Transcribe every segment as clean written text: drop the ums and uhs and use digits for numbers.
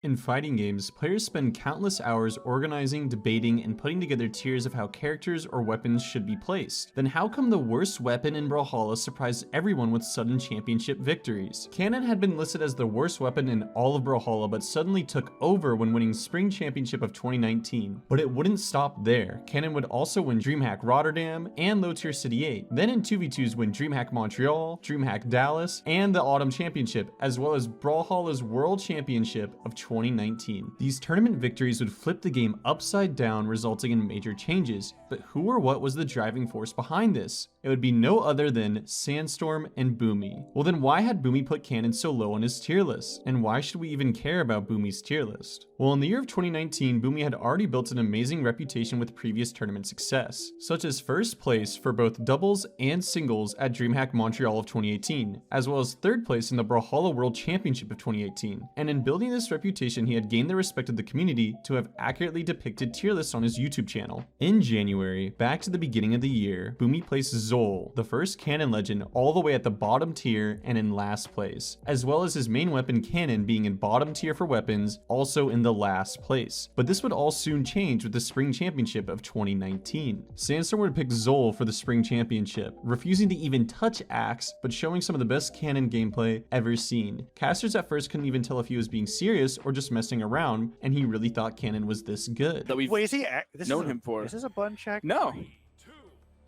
In fighting games, players spend countless hours organizing, debating, and putting together tiers of how characters or weapons should be placed. Then how come the worst weapon in Brawlhalla surprised everyone with sudden championship victories? Cannon had been listed as the worst weapon in all of Brawlhalla, but suddenly took over when winning Spring Championship of 2019. But it wouldn't stop there. Cannon would also win DreamHack Rotterdam and Low Tier City 8. Then in 2v2s win DreamHack Montreal, DreamHack Dallas, and the Autumn Championship, as well as Brawlhalla's World Championship of 2019. These tournament victories would flip the game upside down, resulting in major changes. But who or what was the driving force behind this? It would be no other than Sandstorm and Boomie. Well then, why had Boomie put Cannon so low on his tier list? And why should we even care about Boomie's tier list? Well, in the year of 2019, Boomie had already built an amazing reputation with previous tournament success, such as first place for both doubles and singles at DreamHack Montreal of 2018, as well as third place in the Brawlhalla World Championship of 2018. And in building this reputation, he had gained the respect of the community to have accurately depicted tier lists on his YouTube channel. In January, back to the beginning of the year, Boomie placed Zol, the first Cannon legend, all the way at the bottom tier and in last place, as well as his main weapon Cannon being in bottom tier for weapons, also in the last place. But this would all soon change with the Spring Championship of 2019. Sandstorm would pick Zol for the Spring Championship, refusing to even touch Axe, but showing some of the best Cannon gameplay ever seen. Casters at first couldn't even tell if he was being serious or just messing around, and he really thought Cannon was this good. That we've Wait, is he known him for. Is this a button check? No.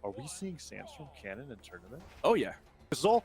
Are we seeing Sandstorm Cannon in tournament? Oh yeah. Zol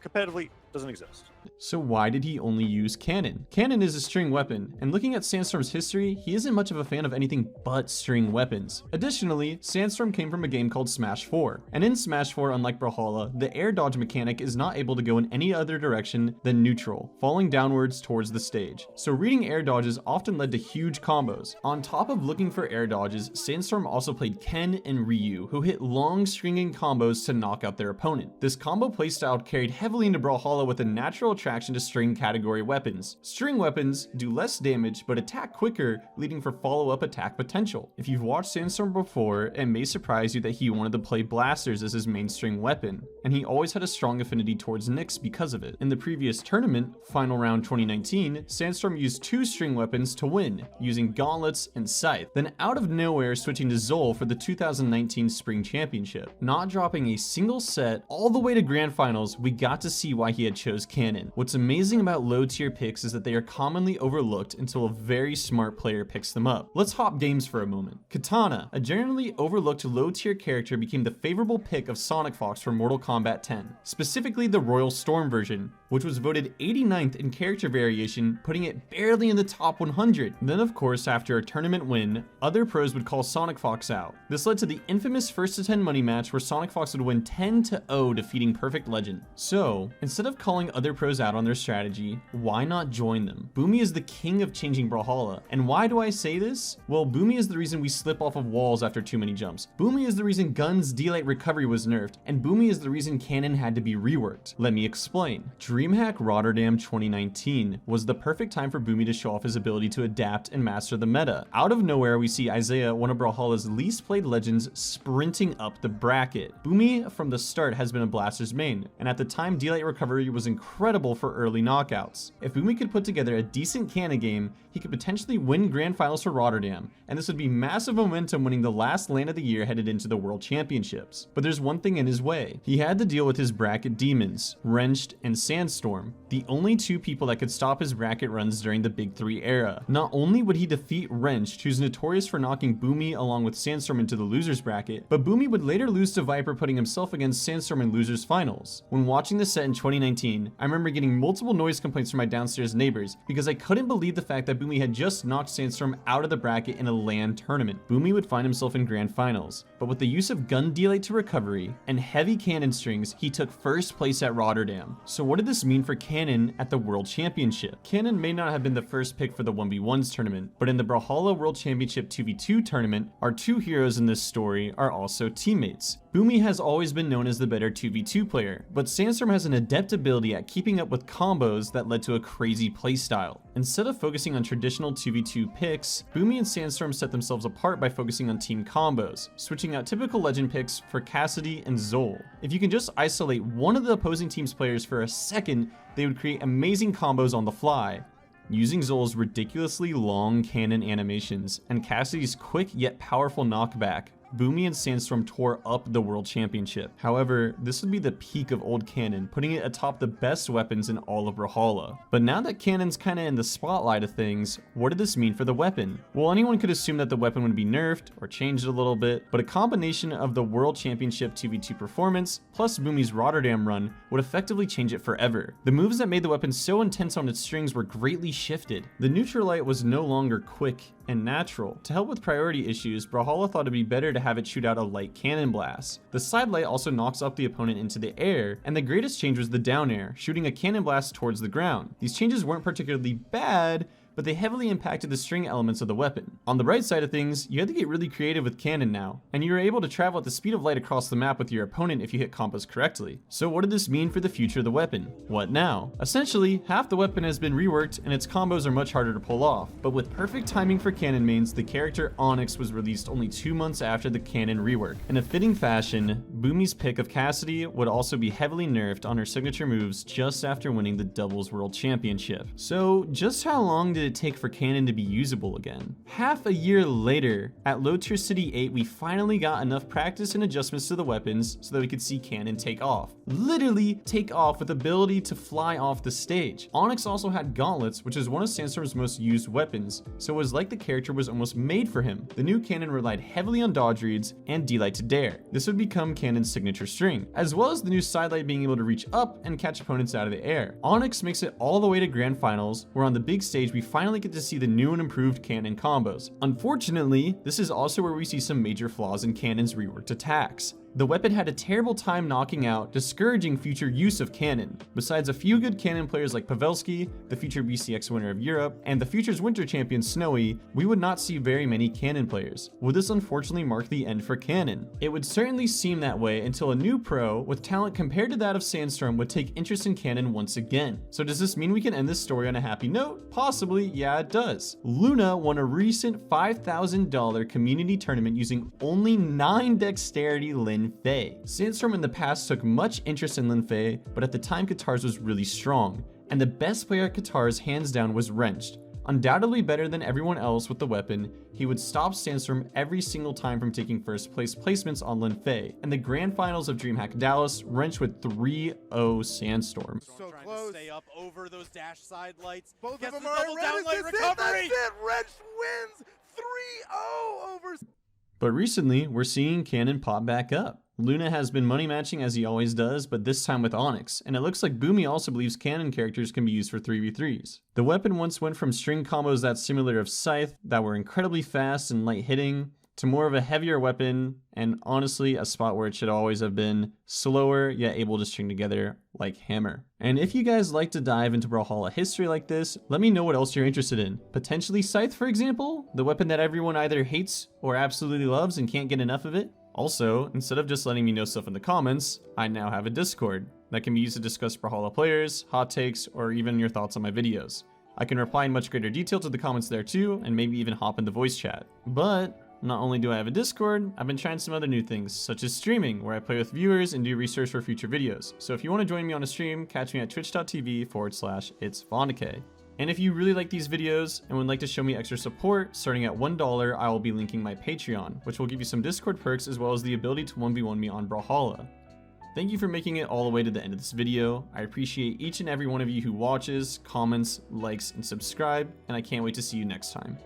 competitively doesn't exist. So why did he only use Cannon? Cannon is a string weapon, and looking at Sandstorm's history, he isn't much of a fan of anything but string weapons. Additionally, Sandstorm came from a game called Smash 4, and in Smash 4, unlike Brawlhalla, the air dodge mechanic is not able to go in any other direction than neutral, falling downwards towards the stage. So reading air dodges often led to huge combos. On top of looking for air dodges, Sandstorm also played Ken and Ryu, who hit long stringing combos to knock out their opponent. This combo playstyle carried heavily into Brawlhalla with a natural attraction to string category weapons. String weapons do less damage but attack quicker, leading for follow-up attack potential. If you've watched Sandstorm before, it may surprise you that he wanted to play blasters as his main string weapon, and he always had a strong affinity towards Nyx because of it. In the previous tournament, Final Round 2019, Sandstorm used two string weapons to win, using gauntlets and scythe, then out of nowhere switching to Zol for the 2019 Spring Championship. Not dropping a single set all the way to Grand Finals, we got to see why he had chose Cannon. What's amazing about low tier picks is that they are commonly overlooked until a very smart player picks them up. Let's hop games for a moment. Katana, a generally overlooked low tier character, became the favorable pick of Sonic Fox for Mortal Kombat 10, specifically the Royal Storm version, which was voted 89th in character variation, putting it barely in the top 100. Then of course, after a tournament win, other pros would call Sonic Fox out. This led to the infamous first to 10 money match where Sonic Fox would win 10-0, defeating Perfect Legend. So, instead of calling other pros out on their strategy, why not join them? Boomie is the king of changing Brawlhalla. And why do I say this? Well, Boomie is the reason we slip off of walls after too many jumps. Boomie is the reason Gun's D-Light recovery was nerfed, and Boomie is the reason Cannon had to be reworked. Let me explain. DreamHack Rotterdam 2019 was the perfect time for Boomie to show off his ability to adapt and master the meta. Out of nowhere, we see Isaiah, one of Brawlhalla's least played legends, sprinting up the bracket. Boomie from the start has been a blaster's main, and at the time D-Light recovery was incredible for early knockouts. If Boomie could put together a decent Cannon game, he could potentially win Grand Finals for Rotterdam, and this would be massive momentum winning the last LAN of the year headed into the World Championships. But there's one thing in his way. He had to deal with his bracket demons, Wrenched and Sandstorm, the only two people that could stop his bracket runs during the Big 3 era. Not only would he defeat Wrenched, who's notorious for knocking Boomie along with Sandstorm into the losers bracket, but Boomie would later lose to Viper, putting himself against Sandstorm in losers finals. When watching the set in 2019, I remember getting multiple noise complaints from my downstairs neighbors because I couldn't believe the fact that Boomie had just knocked Sandstorm out of the bracket in a LAN tournament. Boomie would find himself in Grand Finals, but with the use of gun delay to recovery and heavy cannon strings, he took first place at Rotterdam. So what did this mean for Cannon at the World Championship? Cannon may not have been the first pick for the 1v1s tournament, but in the Brawlhalla World Championship 2v2 tournament, our two heroes in this story are also teammates. Boomie has always been known as the better 2v2 player, but Sandstorm has an adept ability at keeping up with combos that led to a crazy playstyle. Instead of focusing on traditional 2v2 picks, Boomie and Sandstorm set themselves apart by focusing on team combos, switching out typical legend picks for Cassidy and Zol. If you can just isolate one of the opposing team's players for a second, they would create amazing combos on the fly. Using Zol's ridiculously long cannon animations and Cassidy's quick yet powerful knockback, Boomie and Sandstorm tore up the World Championship. However, this would be the peak of old Cannon, putting it atop the best weapons in all of Brawlhalla. But now that Cannon's kinda in the spotlight of things, what did this mean for the weapon? Well, anyone could assume that the weapon would be nerfed or changed a little bit, but a combination of the World Championship 2v2 performance plus Boomie's Rotterdam run would effectively change it forever. The moves that made the weapon so intense on its strings were greatly shifted. The neutral light was no longer quick and natural. To help with priority issues, Brawlhalla thought it'd be better to have it shoot out a light cannon blast. The side light also knocks up the opponent into the air, and the greatest change was the down air, shooting a cannon blast towards the ground. These changes weren't particularly bad, but they heavily impacted the string elements of the weapon. On the right side of things, you had to get really creative with cannon now, and you were able to travel at the speed of light across the map with your opponent if you hit combos correctly. So what did this mean for the future of the weapon? What now? Essentially, half the weapon has been reworked and its combos are much harder to pull off, but with perfect timing for cannon mains, the character Onyx was released only 2 months after the cannon rework. In a fitting fashion, Boomie's pick of Cassidy would also be heavily nerfed on her signature moves just after winning the Doubles World Championship. So just how long did it take for Cannon to be usable again? Half a year later, at Low Tier City 8, we finally got enough practice and adjustments to the weapons so that we could see Cannon take off. Literally take off with ability to fly off the stage. Onyx also had gauntlets, which is one of Sandstorm's most used weapons, so it was like the character was almost made for him. The new Cannon relied heavily on dodge reads and D-Light to dare. This would become Cannon's signature string, as well as the new side light being able to reach up and catch opponents out of the air. Onyx makes it all the way to Grand Finals, where on the big stage we finally get to see the new and improved Cannon combos. Unfortunately, this is also where we see some major flaws in Cannon's reworked attacks. The weapon had a terrible time knocking out, discouraging future use of Cannon. Besides a few good Cannon players like Pavelski, the future BCX winner of Europe, and the future's winter champion Snowy, we would not see very many Cannon players. Would this unfortunately mark the end for Cannon? It would certainly seem that way until a new pro, with talent compared to that of Sandstorm, would take interest in Cannon once again. So does this mean we can end this story on a happy note? Possibly, yeah it does. Luna won a recent $5,000 community tournament using only 9 dexterity Lin Fei. Sandstorm in the past took much interest in Lin Fei, but at the time Katars was really strong, and the best player at Katars hands down was Wrenched. Undoubtedly better than everyone else with the weapon, he would stop Sandstorm every single time from taking first place placements on Lin Fei. In the grand finals of DreamHack Dallas, Wrenched would 3-0 Sandstorm. So close. Stay up over those dash side lights. Both Gets of them the are double red. down light That's recovery. it. Wrenched wins 3-0 over. But recently, we're seeing Cannon pop back up. Luna has been money matching as he always does, but this time with Onyx, and it looks like Boomie also believes Cannon characters can be used for 3v3s. The weapon once went from string combos that similar of Scythe that were incredibly fast and light hitting, to more of a heavier weapon, and honestly a spot where it should always have been, slower yet able to string together like Hammer. And if you guys like to dive into Brawlhalla history like this, let me know what else you're interested in. Potentially Scythe, for example? The weapon that everyone either hates or absolutely loves and can't get enough of it? Also, instead of just letting me know stuff in the comments, I now have a Discord that can be used to discuss Brawlhalla players, hot takes, or even your thoughts on my videos. I can reply in much greater detail to the comments there too, and maybe even hop into voice chat. But not only do I have a Discord, I've been trying some other new things, such as streaming, where I play with viewers and do research for future videos. So if you want to join me on a stream, catch me at twitch.tv/itsvondake. And if you really like these videos and would like to show me extra support, starting at $1, I will be linking my Patreon, which will give you some Discord perks as well as the ability to 1v1 me on Brawlhalla. Thank you for making it all the way to the end of this video. I appreciate each and every one of you who watches, comments, likes, and subscribe, and I can't wait to see you next time.